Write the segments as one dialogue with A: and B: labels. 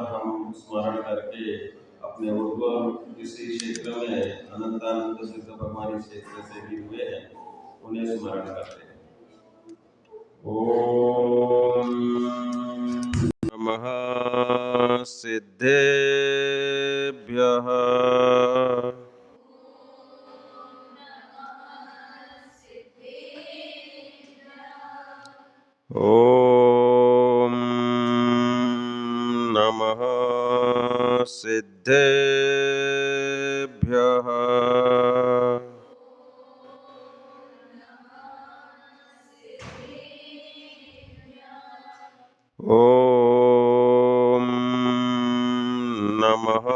A: बार हम स्मरण करके अपने उद्गम किसी क्षेत्र में अनंतानंद सिद्ध भगवान इस क्षेत्र से भी हुए हैं, उन्हें स्मरण करते हैं। ओम नमः सिद्धेभ्यः। ओम नमः सिद्धेभ्यः। ओम नमः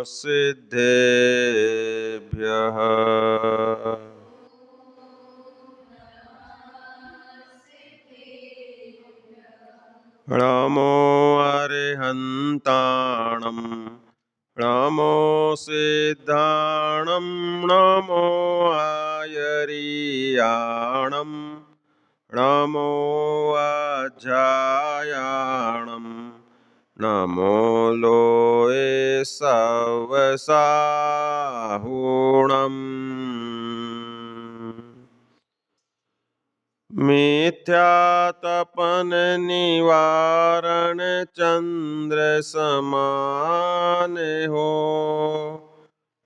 A: सिद्धेभ्यः। नमो अरिहन्ताणं नमो सिद्धाणं नमो आयरीयाणं नमो अजायाणं नमो लोये सवसाहुणम्। मिथ्यातपन निवारण चंद्र समान हो,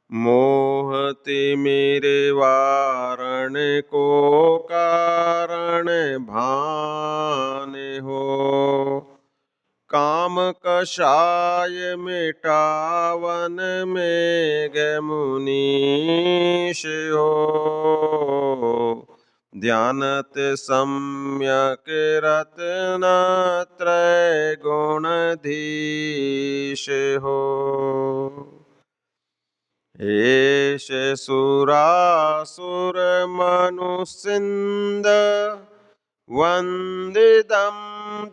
A: मोहति मेरे वारण को कारण भान हो। काम कषाय मिटावन मेघ मुनीश हो, ध्यानत सम्यक रत्नत्रय गुणधीश हो। एष सुरासुर मनुसिंद वंदिदं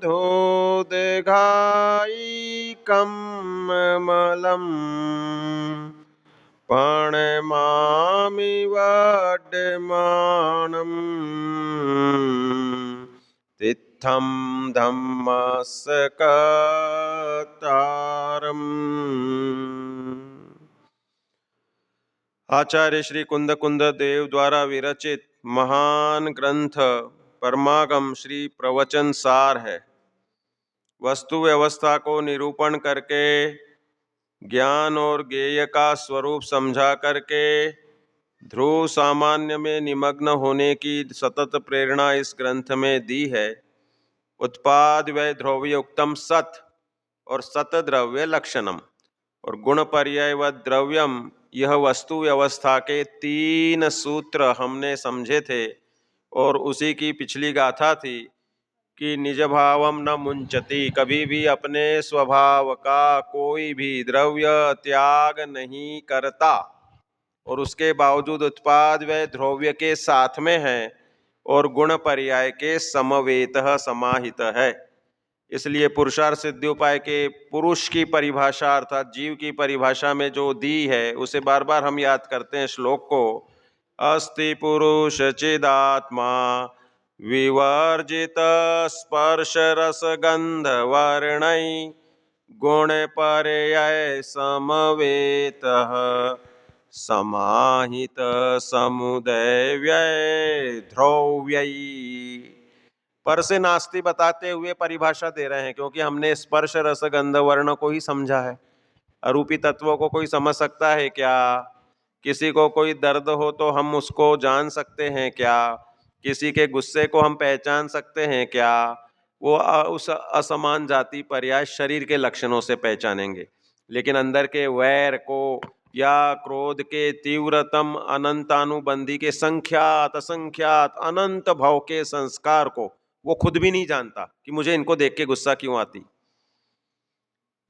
A: धोदघायिकं मलम् प्रणमामि वड्डमानम् तित्थं धम्मस्कतारम्। आचार्य श्री कुंद कुंद देव द्वारा विरचित महान ग्रंथ परमागम श्री प्रवचन सार है। वस्तु व्यवस्था को निरूपण करके ज्ञान और ज्ञेय का स्वरूप समझा करके ध्रुव सामान्य में निमग्न होने की सतत प्रेरणा इस ग्रंथ में दी है। उत्पाद व द्रव्य उक्तम सत और सत द्रव्य लक्षणम और गुण पर्याय व द्रव्यम, यह वस्तु व्यवस्था के 3 सूत्र हमने समझे थे। और उसी की पिछली गाथा थी कि निज भावम न मुंचति, कभी भी अपने स्वभाव का कोई भी द्रव्य त्याग नहीं करता और उसके बावजूद उत्पाद व द्रव्य के साथ में है और गुण पर्याय के समवेतः समाहित है। इसलिए पुरुषार्थ सिद्धि उपाय के पुरुष की परिभाषा अर्थात जीव की परिभाषा में जो दी है उसे बार बार हम याद करते हैं श्लोक को। अस्ति पुरुष चिदात्मा विवर्जित स्पर्श रस गंध वर्णै गुण पर्याय समवेतः समाहित समुदय व्यय ध्रुव्यै। पर से नास्ति बताते हुए परिभाषा दे रहे हैं, क्योंकि हमने स्पर्श रस गंध वर्ण को ही समझा है। अरूपी तत्वों को कोई समझ सकता है क्या? किसी को कोई दर्द हो तो हम उसको जान सकते हैं क्या? किसी के गुस्से को हम पहचान सकते हैं क्या? वो उस असमान जाति पर्याय शरीर के लक्षणों से पहचानेंगे, लेकिन अंदर के वैर को या क्रोध के तीव्रतम अनंतानुबंधी के संख्यात असंख्यात अनंत भाव के संस्कार को वो खुद भी नहीं जानता कि मुझे इनको देख के गुस्सा क्यों आती।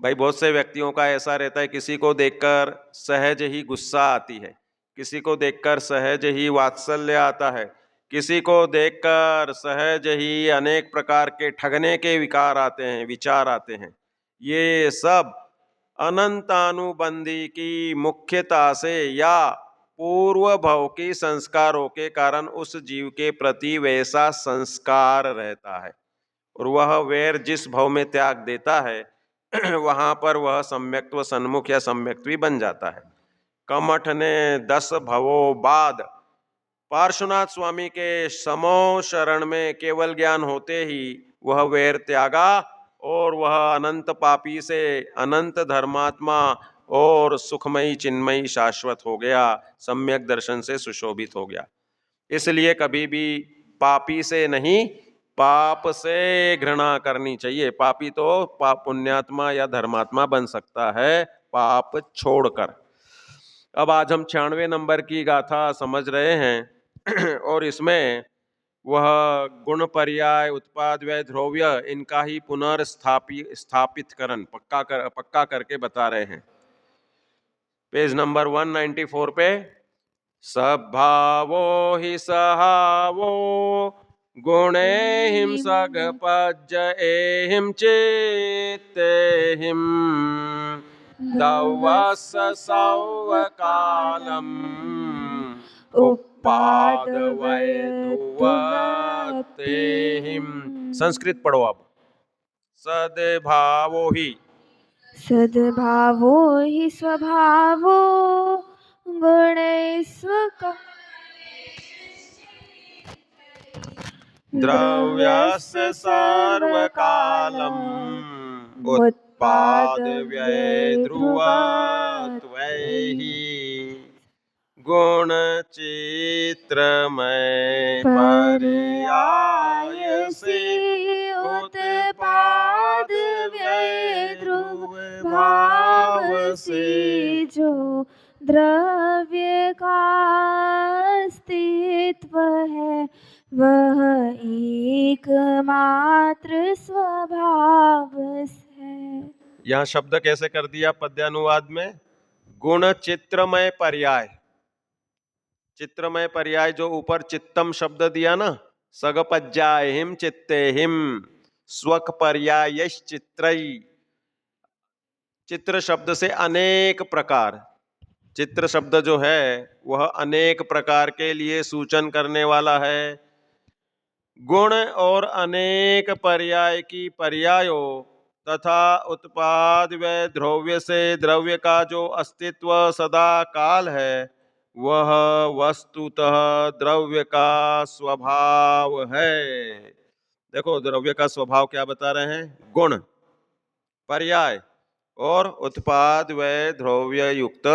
A: भाई बहुत से व्यक्तियों का ऐसा रहता है, किसी को देखकर सहज ही गुस्सा आती है, किसी को देखकर सहज ही वात्सल्य आता है, किसी को देखकर सहज ही अनेक प्रकार के ठगने के विकार आते हैं, विचार आते हैं। ये सब अनंतानुबंधी की मुख्यता से या पूर्व भव की संस्कारों के कारण उस जीव के प्रति वैसा संस्कार रहता है और वह वैर जिस भव में त्याग देता है वहां पर वह सम्यक्त्व सन्मुख या सम्यक्त्वी बन जाता है। कमठ ने 10 भवों बाद पार्श्वनाथ स्वामी के समो शरण में केवल ज्ञान होते ही वह वैर त्यागा और वह अनंत पापी से अनंत धर्मात्मा और सुखमयी चिन्मयी शाश्वत हो गया, सम्यक दर्शन से सुशोभित हो गया। इसलिए कभी भी पापी से नहीं, पाप से घृणा करनी चाहिए। पापी तो पुण्यात्मा या धर्मात्मा बन सकता है पाप छोड़कर। अब आज हम 96 नंबर की गाथा समझ रहे हैं और इसमें वह गुण पर्याय उत्पाद व्यय ध्रुव्य इनका ही पुनर्स्थापित करण पक्का करके बता रहे हैं। पेज नंबर 194 पे सद्भावो हि सहावो गुणे हिम सगपज्ज एहिम चेत्तेहिम दवस सौवकालम उपादवय ध्रुवतेहिम। संस्कृत पढ़ो आप। सद्भावो ही
B: स्वभावो गुणैस्वका
A: द्रव्यस्य सर्वकालम् उत्पादव्यय ध्रुवत्वैहि गुणचित्रमय पर्याय से उत्पाद व्यय ध्रुव भाव से
B: जो द्रव्य का अस्तित्व है वह एकमात्र स्वभाव है।
A: यहाँ शब्द कैसे कर दिया पद्यानुवाद में? गुण चित्रमय पर्याय। चित्रमय पर्याय जो ऊपर चित्तम शब्द दिया ना, सगपज्जाहिम चित्तेहिम स्वक पर्याय चित्रई। चित्र शब्द से अनेक प्रकार, चित्र शब्द जो है वह अनेक प्रकार के लिए सूचन करने वाला है। गुण और अनेक पर्याय की पर्यायों तथा उत्पाद व द्रव्य से द्रव्य का जो अस्तित्व सदा काल है वह वस्तुतः द्रव्य का स्वभाव है। देखो द्रव्य का स्वभाव क्या बता रहे हैं? गुण, पर्याय और उत्पाद व द्रव्य युक्त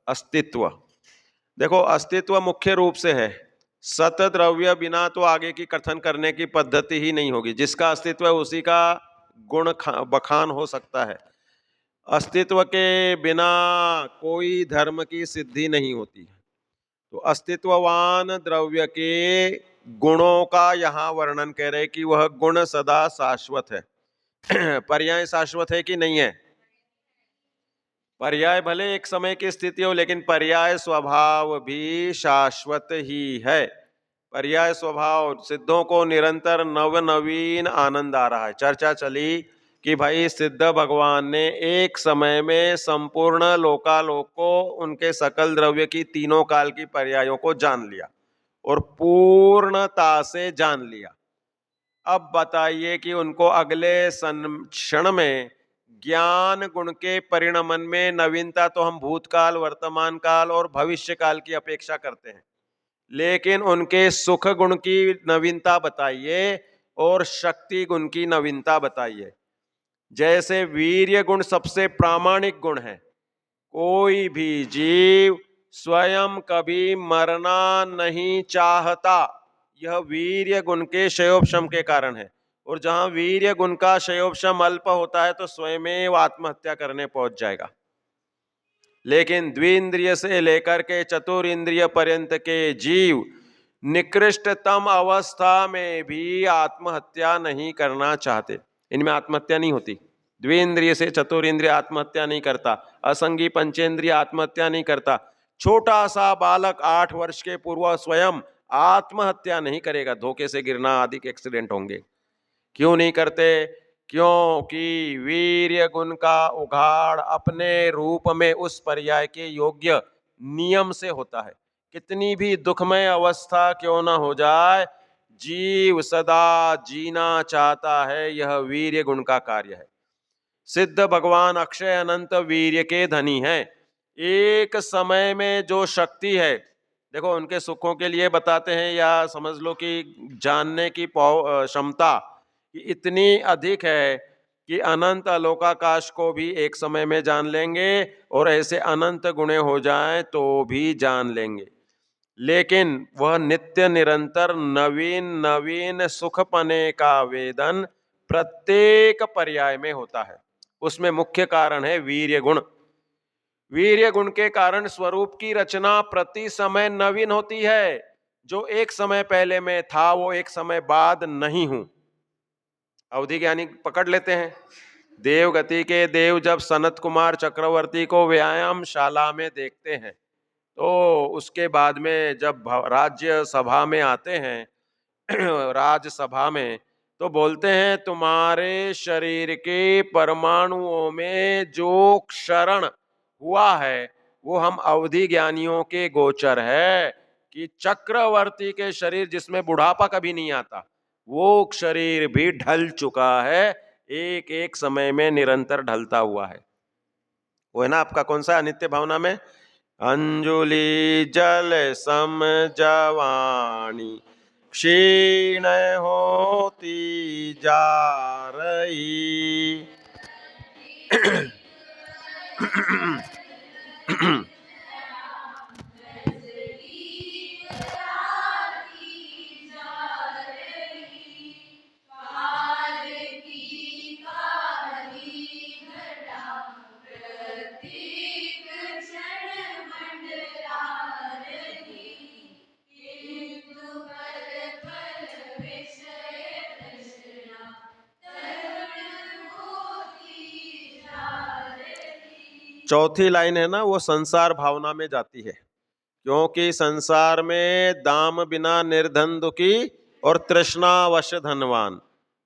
A: अस्तित्व। देखो अस्तित्व मुख्य रूप से है, सत द्रव्य बिना तो आगे की कथन करने की पद्धति ही नहीं होगी। जिसका अस्तित्व है उसी का गुण बखान हो सकता है। अस्तित्व के बिना कोई धर्म की सिद्धि नहीं होती। तो अस्तित्ववान द्रव्य के गुणों का यहाँ वर्णन कह रहे कि वह गुण सदा शाश्वत है। पर्याय शाश्वत है कि नहीं है? पर्याय भले एक समय की स्थिति हो लेकिन पर्याय स्वभाव भी शाश्वत ही है। पर्याय स्वभाव सिद्धों को निरंतर नवीन आनंद आ रहा है। चर्चा चली कि भाई सिद्ध भगवान ने एक समय में संपूर्ण लोकालोक को, उनके सकल द्रव्य की तीनों काल की पर्यायों को जान लिया और पूर्णता से जान लिया। अब बताइए कि उनको अगले क्षण में ज्ञान गुण के परिणमन में नवीनता तो हम भूतकाल, वर्तमान काल और भविष्य काल की अपेक्षा करते हैं, लेकिन उनके सुख गुण की नवीनता बताइए और शक्ति गुण की नवीनता बताइए। जैसे वीर्य गुण सबसे प्रामाणिक गुण है। कोई भी जीव स्वयं कभी मरना नहीं चाहता, यह वीर्य गुण के क्षयोपशम के कारण है। और जहां वीर्य गुण का क्षयोपशम अल्प होता है तो स्वयं आत्महत्या करने पहुंच जाएगा। लेकिन द्विंद्रिय से लेकर के चतुरिंद्रिय पर्यंत के जीव निकृष्टतम अवस्था में भी आत्महत्या नहीं करना चाहते। इनमें आत्महत्या नहीं होती। द्विंद्रिय से चतुरिंद्रिय आत्महत्या नहीं करता, असंगी पंचेंद्रिय आत्महत्या नहीं करता। छोटा सा बालक 8 वर्ष के पूर्व स्वयं आत्महत्या नहीं करेगा। धोखे से गिरना आदि के एक्सीडेंट होंगे। क्यों नहीं करते? क्योंकि वीर्य गुण का उघाड़ अपने रूप में उस पर्याय के योग्य नियम से होता है। कितनी भी दुखमय अवस्था क्यों ना हो जाए, जीव सदा जीना चाहता है, यह वीर्य गुण का कार्य है। सिद्ध भगवान अक्षय अनंत वीर्य के धनी हैं। एक समय में जो शक्ति है, देखो उनके सुखों के लिए बताते हैं, या समझ लो कि जानने की क्षमता इतनी अधिक है कि अनंत अलोकाकाश को भी एक समय में जान लेंगे, और ऐसे अनंत गुणे हो जाएं तो भी जान लेंगे। लेकिन वह नित्य निरंतर नवीन नवीन सुख पने का वेदन प्रत्येक पर्याय में होता है। उसमें मुख्य कारण है वीर्य गुण। वीर्य गुण के कारण स्वरूप की रचना प्रति समय नवीन होती है। जो एक समय पहले में था वो एक समय बाद नहीं हूं। अवधि ज्ञानी पकड़ लेते हैं। देवगति के देव जब सनत कुमार चक्रवर्ती को व्यायामशाला में देखते हैं, तो उसके बाद में जब राज्य सभा में आते हैं राजसभा में, तो बोलते हैं तुम्हारे शरीर के परमाणुओं में जो क्षरण हुआ है वो हम अवधि ज्ञानियों के गोचर है कि चक्रवर्ती के शरीर जिसमें बुढ़ापा कभी नहीं आता, वो शरीर भी ढल चुका है, एक एक समय में निरंतर ढलता हुआ है। वो है ना आपका कौन सा अनित्य भावना में, अंजुली जल सम जवानी क्षीण होती जा रही। चौथी लाइन है ना, वो संसार भावना में जाती है, क्योंकि संसार में दाम बिना निर्धन दुखी और तृष्णा वश धनवान।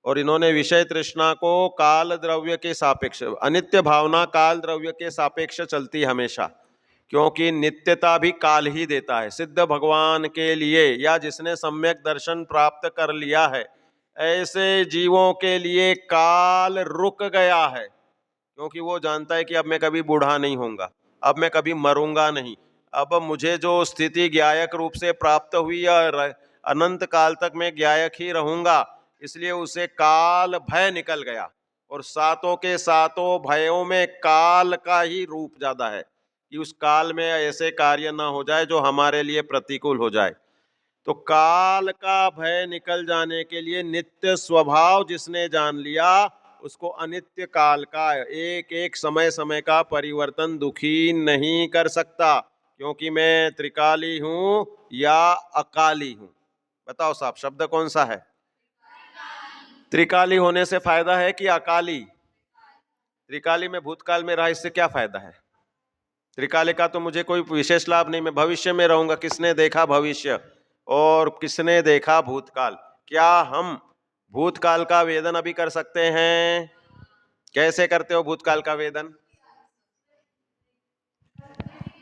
A: और इन्होंने विषय तृष्णा को काल द्रव्य के सापेक्ष, अनित्य भावना काल द्रव्य के सापेक्ष चलती हमेशा, क्योंकि नित्यता भी काल ही देता है। सिद्ध भगवान के लिए या जिसने सम्यक दर्शन प्राप्त कर लिया है, ऐसे जीवों के लिए काल रुक गया है, क्योंकि वो जानता है कि अब मैं कभी बूढ़ा नहीं होऊंगा, अब मैं कभी मरूंगा नहीं, अब मुझे जो स्थिति ज्ञायक रूप से प्राप्त हुई है अनंत काल तक मैं ज्ञायक ही रहूंगा, इसलिए उसे काल भय निकल गया। और सातों के सातों भयों में काल का ही रूप ज्यादा है कि उस काल में ऐसे कार्य ना हो जाए जो हमारे लिए प्रतिकूल हो जाए। तो काल का भय निकल जाने के लिए नित्य स्वभाव जिसने जान लिया, उसको अनित्य काल का एक एक समय समय का परिवर्तन दुखी नहीं कर सकता, क्योंकि मैं त्रिकाली हूं या अकाली हूं। बताओ साहब, शब्द कौन सा है? त्रिकाली होने से फायदा है कि अकाली? त्रिकाली में भूतकाल में रहा, इससे क्या फायदा है? त्रिकाली का तो मुझे कोई विशेष लाभ नहीं, मैं भविष्य में रहूंगा। किसने देखा भविष्य और किसने देखा भूतकाल? क्या हम भूतकाल का वेदन अभी कर सकते हैं? कैसे करते हो भूतकाल का वेदन?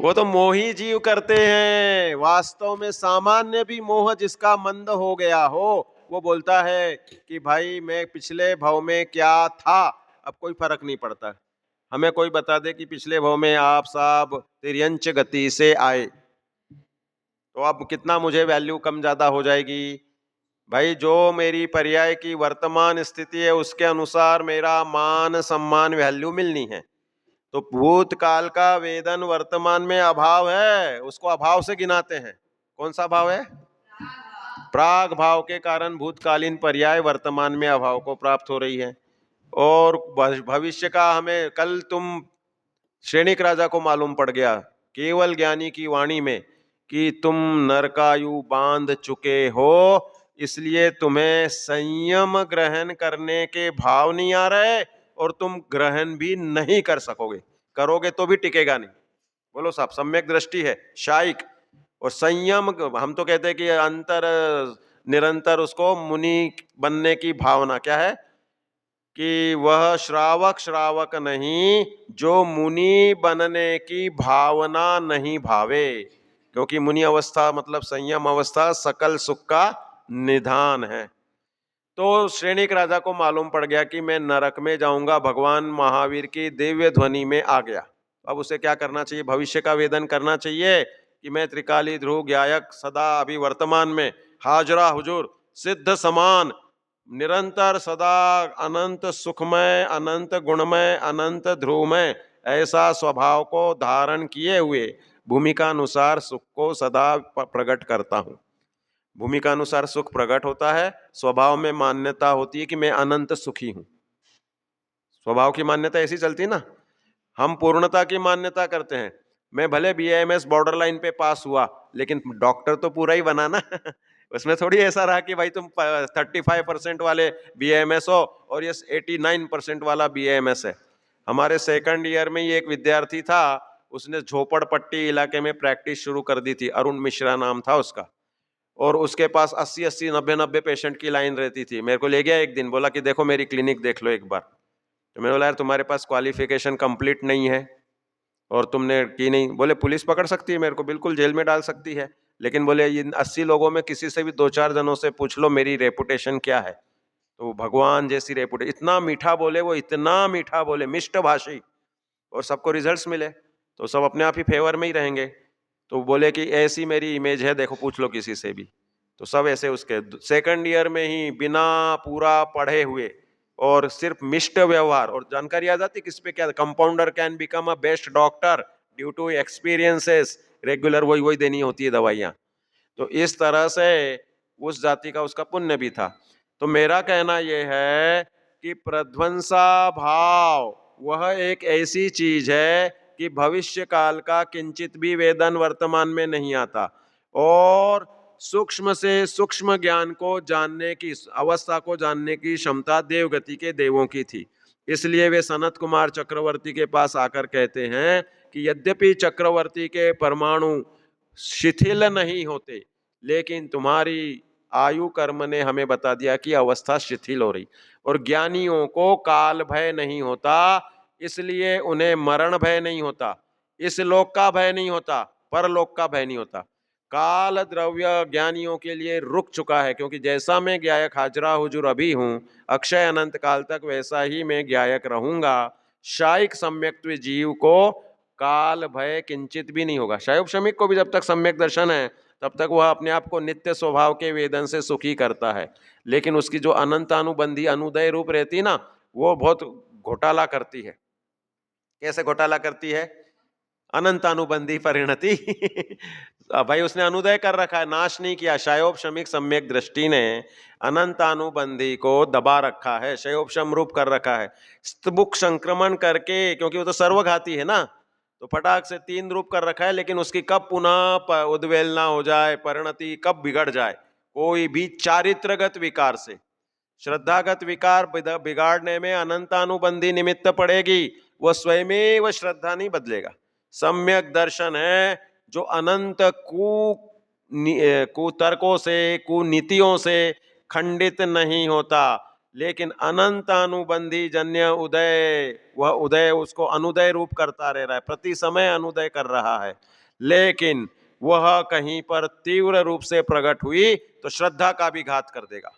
A: वो तो मोही जीव करते हैं। वास्तव में सामान्य भी मोह जिसका मंद हो गया हो, वो बोलता है कि भाई मैं पिछले भव में क्या था, अब कोई फर्क नहीं पड़ता। हमें कोई बता दे कि पिछले भव में आप साहब तिर्यंच गति से आए, तो अब कितना मुझे वैल्यू कम ज्यादा हो जाएगी? भाई जो मेरी पर्याय की वर्तमान स्थिति है उसके अनुसार मेरा मान सम्मान वैल्यू मिलनी है। तो भूतकाल का वेदन वर्तमान में अभाव है, उसको अभाव से गिनाते हैं। कौन सा भाव है? प्राग भाव के कारण भूतकालीन पर्याय वर्तमान में अभाव को प्राप्त हो रही है। और भविष्य का हमें कल तुम श्रेणिक राजा को मालूम पड़ गया केवल ज्ञानी की वाणी में कि तुम नरकायु बांध चुके हो, इसलिए तुम्हें संयम ग्रहण करने के भाव नहीं आ रहे और तुम ग्रहण भी नहीं कर सकोगे, करोगे तो भी टिकेगा नहीं। बोलो साहब, सम्यक दृष्टि है शायिक। और संयम, हम तो कहते हैं कि अंतर निरंतर उसको मुनि बनने की भावना क्या है कि वह श्रावक श्रावक नहीं जो मुनि बनने की भावना नहीं भावे, क्योंकि मुनि अवस्था मतलब संयम अवस्था सकल सुख का निधान है। तो श्रेणिक राजा को मालूम पड़ गया कि मैं नरक में जाऊंगा, भगवान महावीर की दिव्य ध्वनि में आ गया। अब उसे क्या करना चाहिए? भविष्य का वेदन करना चाहिए कि मैं त्रिकाली ध्रुव ज्ञायक सदा अभी वर्तमान में हाजरा हुजूर सिद्ध समान निरंतर सदा अनंत सुखमय अनंत गुणमय अनंत ध्रुवमय ऐसा स्वभाव को धारण किए हुए भूमिका अनुसार सुख को सदा प्रकट करता हूं। भूमिका अनुसार सुख प्रकट होता है, स्वभाव में मान्यता होती है कि मैं अनंत सुखी हूं। स्वभाव की मान्यता ऐसी चलती है ना। हम पूर्णता की मान्यता करते हैं। मैं भले बीएमएस बॉर्डर लाइन पे पास हुआ, लेकिन डॉक्टर तो पूरा ही बना ना। उसमें थोड़ी ऐसा रहा कि भाई तुम 35% वाले बीएमएस हो और ये 89% वाला बीएमएस है। हमारे सेकंड ईयर में ही एक विद्यार्थी था, उसने झोपड़पट्टी इलाके में प्रैक्टिस शुरू कर दी थी। अरुण मिश्रा नाम था उसका, और उसके पास 80-80 90-90 पेशेंट की लाइन रहती थी। मेरे को ले गया एक दिन, बोला कि देखो मेरी क्लिनिक देख लो एक बार। तो मैंने बोला यार तुम्हारे पास क्वालिफिकेशन कंप्लीट नहीं है और तुमने की नहीं। बोले पुलिस पकड़ सकती है मेरे को, बिल्कुल जेल में डाल सकती है, लेकिन बोले इन 80 लोगों में किसी से भी 2-4 जनों से पूछ लो मेरी रेपुटेशन क्या है। तो भगवान जैसी रेपुटेशन, इतना मीठा बोले वो, इतना मीठा बोले, मिष्ट भाषी, और सबको रिजल्ट्स मिले तो सब अपने आप ही फेवर में ही रहेंगे। तो बोले कि ऐसी मेरी इमेज है, देखो पूछ लो किसी से भी। तो सब ऐसे उसके सेकंड ईयर में ही बिना पूरा पढ़े हुए और सिर्फ मिष्ट व्यवहार और जानकारी आ जाती किस पे क्या। Compounder can become a best doctor due to experiences, regular वही वही देनी होती है दवाइयाँ। तो इस तरह से उस जाति का उसका पुण्य भी था। तो मेरा कहना यह है कि प्रध्वंसा भाव वह एक ऐसी चीज है कि भविष्य काल का किंचित भी वेदन वर्तमान में नहीं आता, और सूक्ष्म से सूक्ष्म ज्ञान को जानने की अवस्था को जानने की क्षमता देवगति के देवों की थी। इसलिए वे सनत कुमार चक्रवर्ती के पास आकर कहते हैं कि यद्यपि चक्रवर्ती के परमाणु शिथिल नहीं होते, लेकिन तुम्हारी आयु कर्म ने हमें बता दिया कि अवस्था शिथिल हो रही। और ज्ञानियों को काल भय नहीं होता, इसलिए उन्हें मरण भय नहीं होता, इस लोक का भय नहीं होता, परलोक का भय नहीं होता। काल द्रव्य ज्ञानियों के लिए रुक चुका है, क्योंकि जैसा मैं ज्ञायक हाजरा हुजूर अभी हूं, अक्षय अनंत काल तक वैसा ही मैं ज्ञायक रहूंगा। शायिक सम्यक्त्व जीव को काल भय किंचित भी नहीं होगा। शायोग श्रमिक को भी जब तक सम्यक दर्शन है तब तक वह अपने आप को नित्य स्वभाव के वेदन से सुखी करता है, लेकिन उसकी जो अनंतानुबंधी अनुदय रूप रहती ना, वो बहुत घोटाला करती है। कैसे घोटाला करती है? अनंतानुबंधी परिणति। भाई उसने अनुदय कर रखा है, नाश नहीं किया। शयोपशमिक सम्यक दृष्टि ने अनंतानुबंधी को दबा रखा है, शयोपशम रूप कर रखा है, स्तबुक संक्रमण करके, क्योंकि वो तो सर्वघाती है ना, तो फटाक से 3 रूप कर रखा है। लेकिन उसकी कब पुनः उद्वेलना हो जाए, परिणति कब बिगड़ जाए, कोई भी चारित्रगत विकार से, श्रद्धागत विकार बिगाड़ने में अनंतानुबंधी निमित्त पड़ेगी, वह स्वयं वह श्रद्धा नहीं बदलेगा। सम्यक दर्शन है जो अनंत कुतर्कों से कुनीतियों से खंडित नहीं होता, लेकिन अनंतानुबंधी जन्य उदय, वह उदय उसको अनुदय रूप करता रह रहा है, प्रति समय अनुदय कर रहा है, लेकिन वह कहीं पर तीव्र रूप से प्रकट हुई तो श्रद्धा का भी घात कर देगा।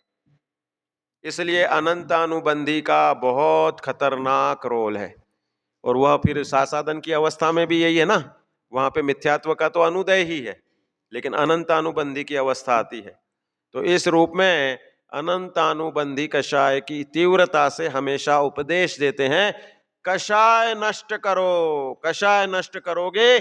A: इसलिए अनंतानुबंधी का बहुत खतरनाक रोल है। और वह फिर साधन की अवस्था में भी यही है ना, वहां पे मिथ्यात्व का तो अनुदय ही है, लेकिन अनंतानुबंधी की अवस्था आती है। तो इस रूप में अनंतानुबंधी कषाय की तीव्रता से हमेशा उपदेश देते हैं, कषाय नष्ट करो, कषाय नष्ट करोगे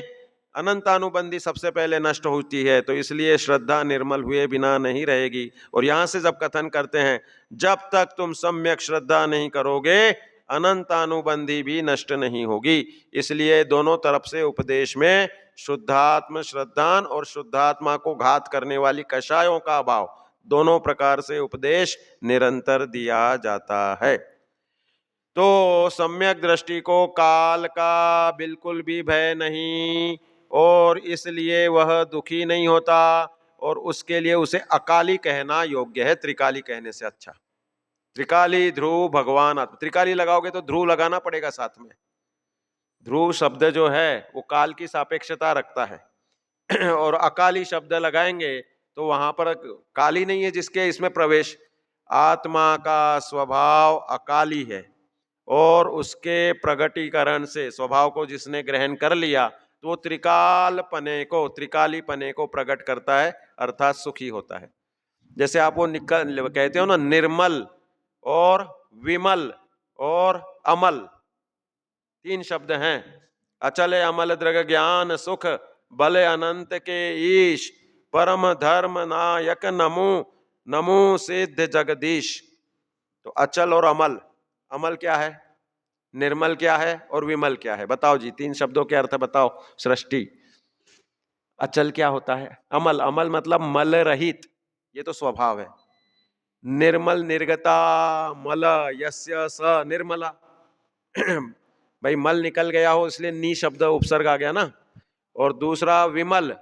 A: अनंतानुबंधी सबसे पहले नष्ट होती है। तो इसलिए श्रद्धा निर्मल हुए बिना नहीं रहेगी। और यहां से जब कथन करते हैं, जब तक तुम सम्यक श्रद्धा नहीं करोगे अनंतानुबंधी भी नष्ट नहीं होगी। इसलिए दोनों तरफ से उपदेश में शुद्धात्म श्रद्धान और शुद्धात्मा को घात करने वाली कषायों का अभाव, दोनों प्रकार से उपदेश निरंतर दिया जाता है। तो सम्यक दृष्टि को काल का बिल्कुल भी भय नहीं, और इसलिए वह दुखी नहीं होता, और उसके लिए उसे अकाली कहना योग्य है त्रिकाली कहने से अच्छा। त्रिकाली ध्रुव भगवान आत्मा, त्रिकाली लगाओगे तो ध्रुव लगाना पड़ेगा साथ में। ध्रुव शब्द जो है वो काल की सापेक्षता रखता है और अकाली शब्द लगाएंगे तो वहां पर काली नहीं है जिसके इसमें प्रवेश। आत्मा का स्वभाव अकाली है और उसके प्रगटीकरण से स्वभाव को जिसने ग्रहण कर लिया तो वो त्रिकालीपने को प्रकट करता है, अर्थात सुखी होता है। जैसे आप वो निकल कहते हो ना, निर्मल और विमल और अमल, 3 शब्द हैं। अचल अमल दृग ज्ञान सुख बल अनंत के ईश परम धर्म नायक नमो नमो सिद्ध जगदीश। तो अचल और अमल, अमल क्या है, निर्मल क्या है और विमल क्या है? बताओ जी, 3 शब्दों के अर्थ बताओ सृष्टि। अचल क्या होता है? अमल, अमल मतलब मल रहित, ये तो स्वभाव है। निर्मल निर्गता मल यस्य स निर्मला भाई मल निकल गया हो इसलिए नी शब्द उपसर्ग आ गया ना। और दूसरा विमल,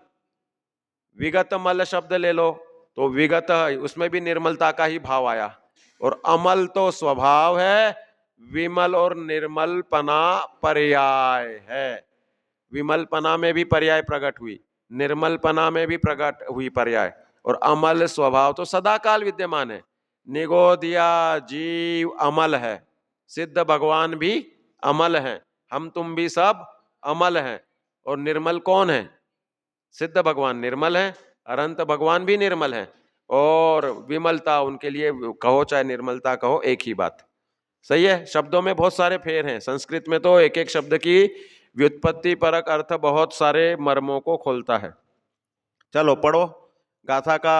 A: विगत मल शब्द ले लो तो विगत, उसमें भी निर्मलता का ही भाव आया। और अमल तो स्वभाव है, विमल और निर्मलपना पर्याय है। विमलपना में भी पर्याय प्रकट हुई, निर्मलपना में भी प्रकट हुई पर्याय, और अमल स्वभाव तो सदाकाल विद्यमान है। निगोदिया जीव अमल है, सिद्ध भगवान भी अमल है, हम तुम भी सब अमल हैं। और निर्मल कौन है? सिद्ध भगवान निर्मल है, अनंत भगवान भी निर्मल है। और विमलता उनके लिए कहो चाहे निर्मलता कहो एक ही बात। सही है। शब्दों में बहुत सारे फेर हैं, संस्कृत में तो एक एक शब्द की व्युत्पत्ति परक अर्थ बहुत सारे मर्मों को खोलता है। चलो पढ़ो गाथा का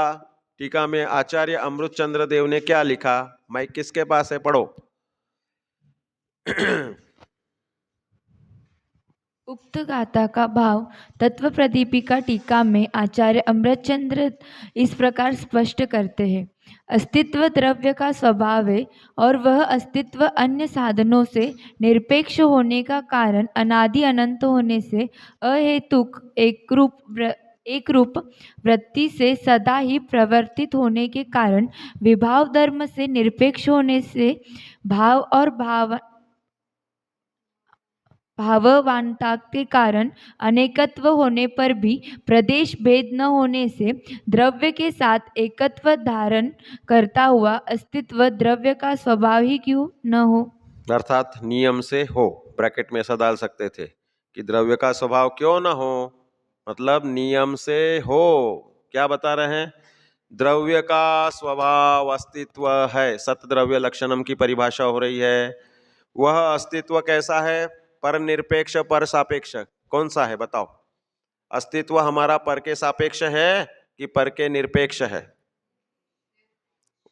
A: टीका में आचार्य अमृतचंद्र देव ने क्या लिखा। माइक किसके पास है, पढ़ो।
B: उक्त गाथा का भाव तत्व प्रदीपिका टीका में आचार्य अमृतचंद्र इस प्रकार स्पष्ट करते हैं। अस्तित्व द्रव्य का स्वभाव है और वह अस्तित्व अन्य साधनों से निरपेक्ष होने का कारण अनादि अनंत होने से अहेतुक एक रूप वृत्ति से सदा ही प्रवर्तित होने के कारण विभाव धर्म से निरपेक्ष होने से भाव और भाववानता के कारण अनेकत्व होने पर भी प्रदेश भेद न होने से द्रव्य के साथ एकत्व धारण करता हुआ अस्तित्व द्रव्य का स्वभाव ही क्यों न हो।
A: अर्थात नियम से हो, ब्रैकेट में ऐसा डाल सकते थे कि द्रव्य का स्वभाव क्यों ना हो, मतलब नियम से हो। क्या बता रहे हैं? द्रव्य का स्वभाव अस्तित्व है, सत द्रव्य लक्षणम की परिभाषा हो रही है। वह अस्तित्व कैसा है? पर निरपेक्ष पर सापेक्ष। कौन सा है बताओ? अस्तित्व हमारा पर के सापेक्ष है कि पर के निरपेक्ष है?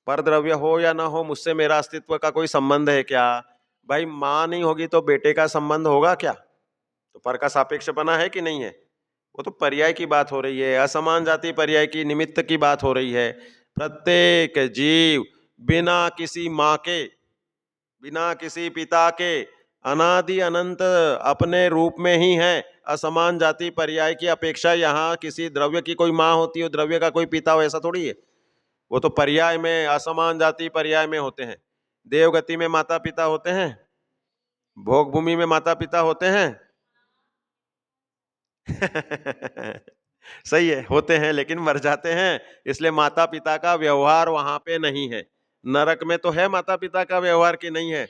A: पर द्रव्य हो या ना हो, मुझसे मेरा अस्तित्व का कोई संबंध है क्या? भाई माँ नहीं होगी तो बेटे का संबंध होगा क्या? तो पर का सापेक्ष बना है कि नहीं है? वो तो पर्याय की बात हो रही है, असमान जाति पर्याय की निमित्त की बात हो रही है। प्रत्येक जीव बिना किसी माँ के, बिना किसी पिता के अनादि अनंत अपने रूप में ही है। असमान जाति पर्याय की अपेक्षा यहाँ किसी द्रव्य की कोई माँ होती हो, द्रव्य का कोई पिता हो, ऐसा थोड़ी है। वो तो पर्याय में, असमान जाति पर्याय में होते हैं। देवगति में माता पिता होते हैं, भोग भूमि में माता पिता होते हैं। सही है, होते हैं लेकिन मर जाते हैं, इसलिए माता पिता का व्यवहार वहां पे नहीं है। नरक में तो है माता पिता का व्यवहार कि नहीं है?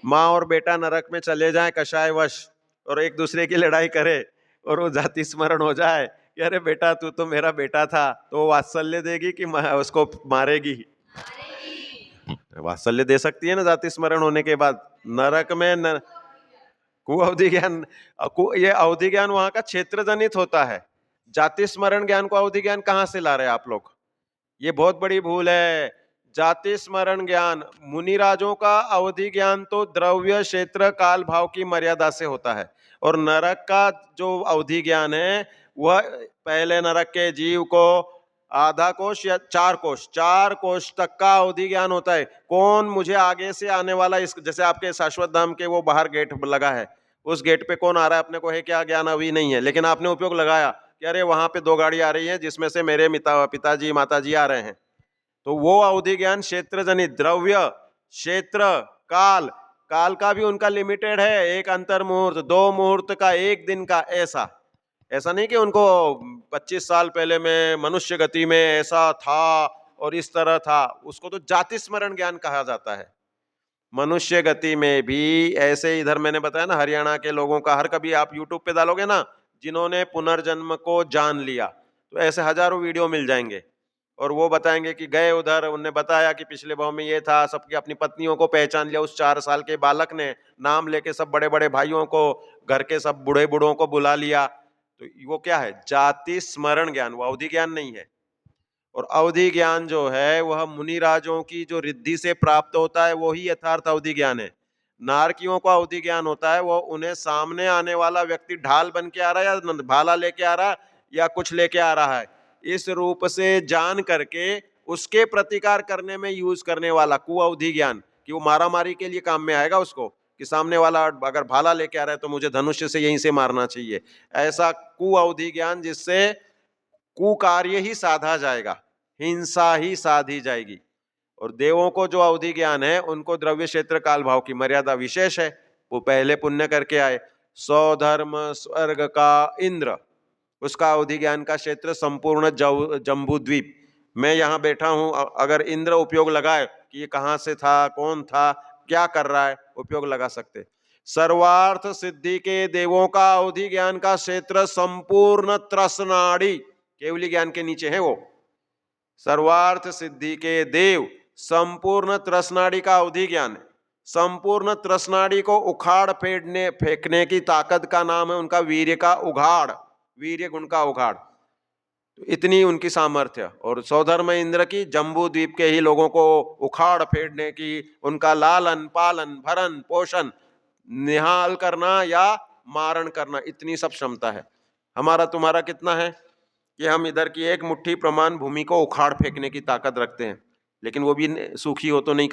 A: माँ और बेटा नरक में चले जाएं कषायवश और एक दूसरे की लड़ाई करे और वो जाति स्मरण हो जाए कि अरे बेटा तू तो मेरा बेटा था, तो वो वात्सल्य देगी कि उसको मारेगी? वात्सल्य दे सकती है ना जाति स्मरण होने के बाद। नरक में कुअवधि ज्ञान, ये अवधि ज्ञान वहां का क्षेत्र जनित होता है। जाति स्मरण ज्ञान को अवधि ज्ञान कहां से ला रहे हैं आप लोग? ये बहुत बड़ी भूल है। जाति स्मरण ज्ञान, मुनिराजों का अवधि ज्ञान तो द्रव्य क्षेत्र काल भाव की मर्यादा से होता है, और नरक का जो अवधि ज्ञान है वह पहले नरक के जीव को आधा कोष या 4 कोष तक का अवधि ज्ञान होता है। कौन मुझे आगे से आने वाला, इस जैसे आपके शाश्वत धाम के वो बाहर गेट लगा है, उस गेट पे कौन आ रहा है अपने को है क्या ज्ञान? अभी नहीं है, लेकिन आपने उपयोग लगाया कि अरे वहां पे 2 गाड़ी आ रही है जिसमें से मेरे पिताजी माताजी आ रहे हैं। तो वो अवधि ज्ञान क्षेत्र जनित, द्रव्य क्षेत्र काल, काल का भी उनका लिमिटेड है, एक अंतर मुहूर्त, 2 मुहूर्त का, 1 दिन का, ऐसा नहीं कि उनको 25 साल पहले में मनुष्य गति में ऐसा था और इस तरह था, उसको तो जाति स्मरण ज्ञान कहा जाता है। मनुष्य गति में भी ऐसे, इधर मैंने बताया ना हरियाणा के लोगों का, हर कभी आप यूट्यूब पे डालोगे ना, जिन्होंने पुनर्जन्म को जान लिया, तो ऐसे हजारों वीडियो मिल जाएंगे और वो बताएंगे कि गए उधर, उनने बताया कि पिछले भाव में ये था, सबकी अपनी पत्नियों को पहचान लिया, उस 4 साल के बालक ने नाम लेके सब बड़े बड़े भाइयों को, घर के सब बूढ़े बूढ़ों को बुला लिया। तो वो क्या है? जाति स्मरण ज्ञान, वो अवधि ज्ञान नहीं है। और अवधि ज्ञान जो है वह मुनि राजों की जो रिद्धि से प्राप्त होता है, वो ही यथार्थ अवधि ज्ञान है। नारकियों का अवधि ज्ञान होता है, वो उन्हें सामने आने वाला व्यक्ति ढाल बन के आ रहा है या भाला लेके आ रहा है या कुछ लेके आ रहा है, इस रूप से जान करके उसके प्रतिकार करने में यूज करने वाला कुअवधि ज्ञान, कि वो मारामारी के लिए काम में आएगा उसको, कि सामने वाला अगर भाला लेके आ रहा है तो मुझे धनुष्य से यहीं से मारना चाहिए, ऐसा कुअवधि ज्ञान जिससे कुकार्य ही साधा जाएगा, हिंसा ही साधी जाएगी। और देवों को जो अवधि ज्ञान है, उनको द्रव्य क्षेत्र काल भाव की मर्यादा विशेष है, वो पहले पुण्य करके आए। सौधर्म स्वर्ग का इंद्र, उसका अवधि ज्ञान का क्षेत्र संपूर्ण जम्बू द्वीप। मैं यहाँ बैठा हूं, अगर इंद्र उपयोग लगाए कि ये कहाँ से था, कौन था, क्या कर रहा है, उपयोग लगा सकते। सर्वार्थ सिद्धि के देवों का अवधि ज्ञान का क्षेत्र संपूर्ण त्रसनाड़ी, केवली ज्ञान के नीचे है वो। सर्वार्थ सिद्धि के देव संपूर्ण त्रसनाड़ी का अवधि ज्ञान है। संपूर्ण त्रसनाड़ी को उखाड़ फेंकने की ताकत का नाम है उनका वीर्य का उघाड़, वीर्य गुण का उघाड़। तो इतनी उनकी सामर्थ्य। और सौधर्म इंद्र की जम्बू द्वीप के ही लोगों को उखाड़ फेंकने की, उनका लालन पालन भरण पोषण निहाल करना या मारण करना, इतनी सब क्षमता है। हमारा तुम्हारा कितना है कि हम इधर की एक मुट्ठी प्रमाण भूमि को उखाड़ फेंकने की ताकत रखते हैं, लेकिन वो भी सूखी हो तो नहीं